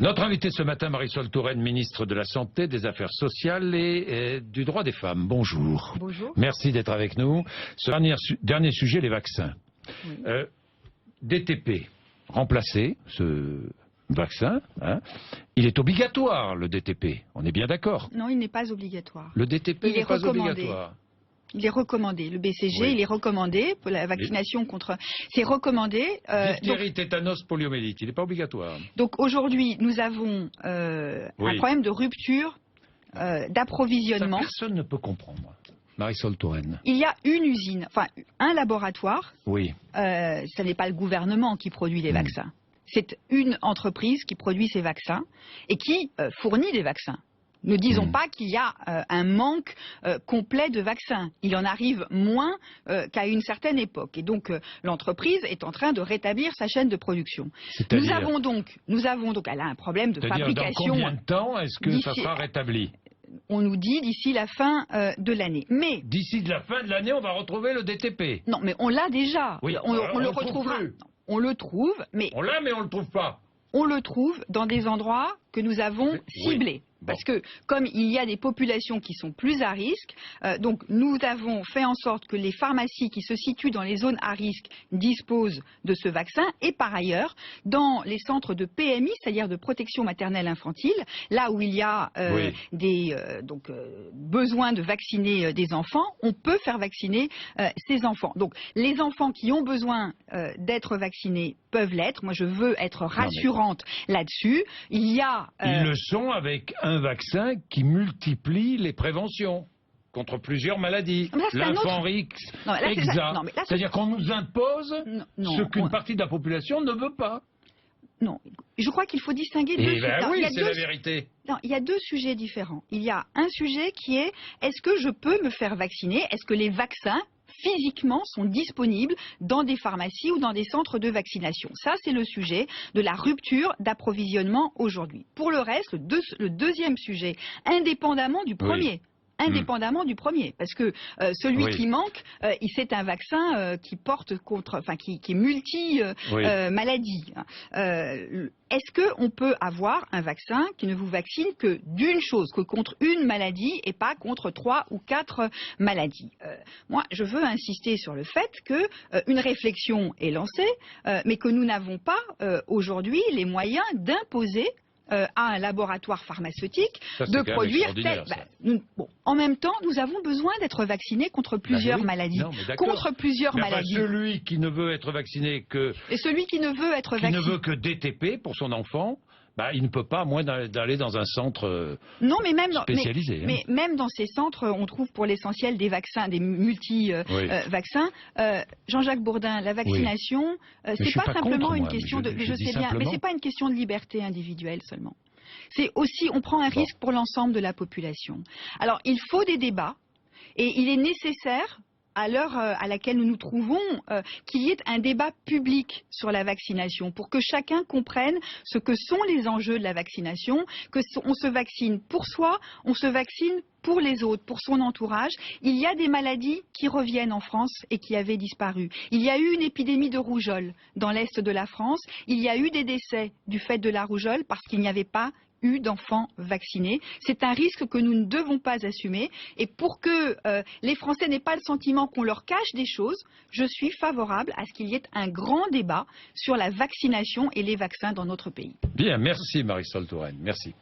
Notre invité ce matin, Marisol Touraine, ministre de la Santé, des Affaires sociales et du droit des femmes. Bonjour. Bonjour. Merci d'être avec nous. Ce dernier sujet, les vaccins. Oui. DTP, remplacer ce vaccin. Il est obligatoire, le DTP. On est bien d'accord? Non, il n'est pas obligatoire. Le DTP n'est pas obligatoire. Il est recommandé. Le BCG, Oui. il est recommandé pour la vaccination contre. C'est recommandé. Diphtérie, tétanos, poliomyélite, il n'est pas obligatoire. Donc aujourd'hui, nous avons un problème de rupture d'approvisionnement. Personne ne peut comprendre. Marisol Touraine. Il y a une usine, enfin un laboratoire. Oui. Ce n'est pas le gouvernement qui produit les vaccins. C'est une entreprise qui produit ces vaccins et qui fournit des vaccins. Ne disons pas qu'il y a un manque complet de vaccins. Il en arrive moins qu'à une certaine époque. Et donc l'entreprise est en train de rétablir sa chaîne de production. Nous avons donc, elle a un problème de fabrication. Dans combien de temps est-ce que ça sera rétabli? On nous dit d'ici la fin de l'année. Mais d'ici la fin de l'année, on va retrouver le DTP. Non, mais on l'a déjà. Oui, on le retrouvera. On le trouve, mais on l'a, mais on le trouve pas. On le trouve dans des endroits que nous avons ciblés. Bon. Parce que comme il y a des populations qui sont plus à risque, donc nous avons fait en sorte que les pharmacies qui se situent dans les zones à risque disposent de ce vaccin. Et par ailleurs, dans les centres de PMI, c'est-à-dire de protection maternelle infantile, là où il y a des besoin de vacciner des enfants, on peut faire vacciner ces enfants. Donc les enfants qui ont besoin d'être vaccinés peuvent l'être. Moi, je veux être rassurante là-dessus. Il y a... Ils le sont avec un vaccin qui multiplie les préventions contre plusieurs maladies. L'enfant X, c'est-à-dire qu'on nous impose ce qu'une partie de la population ne veut pas. Non, je crois qu'il faut distinguer deux sujets. Oui, c'est la vérité. Non, il y a deux sujets différents. Il y a un sujet qui est, est-ce que je peux me faire vacciner? Est-ce que les vaccins physiquement sont disponibles dans des pharmacies ou dans des centres de vaccination? Ça, c'est le sujet de la rupture d'approvisionnement aujourd'hui. Pour le reste, le deuxième sujet, indépendamment du premier. Indépendamment du premier, parce que celui qui manque, c'est un vaccin qui porte contre, enfin qui est multi-maladie. Est-ce qu'on peut avoir un vaccin qui ne vous vaccine que d'une chose, que contre une maladie et pas contre 3 ou 4 maladies? Moi, je veux insister sur le fait que une réflexion est lancée, mais que nous n'avons pas aujourd'hui les moyens d'imposer à un laboratoire pharmaceutique de produire tel. En même temps, nous avons besoin d'être vaccinés contre plusieurs maladies. Contre plusieurs maladies. Celui qui ne veut être vacciné que. Et celui qui ne veut être vacciné. Qui ne veut que DTP pour son enfant. Il ne peut pas, à moins d'aller dans un centre spécialisé. Mais même dans ces centres, on trouve pour l'essentiel des vaccins, des multi-vaccins. Jean-Jacques Bourdin, la vaccination, c'est pas simplement une question de... Je sais bien, mais c'est pas une question de liberté individuelle seulement. C'est aussi, on prend un risque pour l'ensemble de la population. Alors, il faut des débats, et il est nécessaire, à l'heure à laquelle nous nous trouvons, qu'il y ait un débat public sur la vaccination pour que chacun comprenne ce que sont les enjeux de la vaccination, qu'on se vaccine pour soi, on se vaccine pour les autres, pour son entourage. Il y a des maladies qui reviennent en France et qui avaient disparu. Il y a eu une épidémie de rougeole dans l'est de la France. Il y a eu des décès du fait de la rougeole parce qu'il n'y avait pas eu d'enfants vaccinés. C'est un risque que nous ne devons pas assumer. Et pour que les Français n'aient pas le sentiment qu'on leur cache des choses, je suis favorable à ce qu'il y ait un grand débat sur la vaccination et les vaccins dans notre pays. Bien, merci Marisol Touraine. Merci.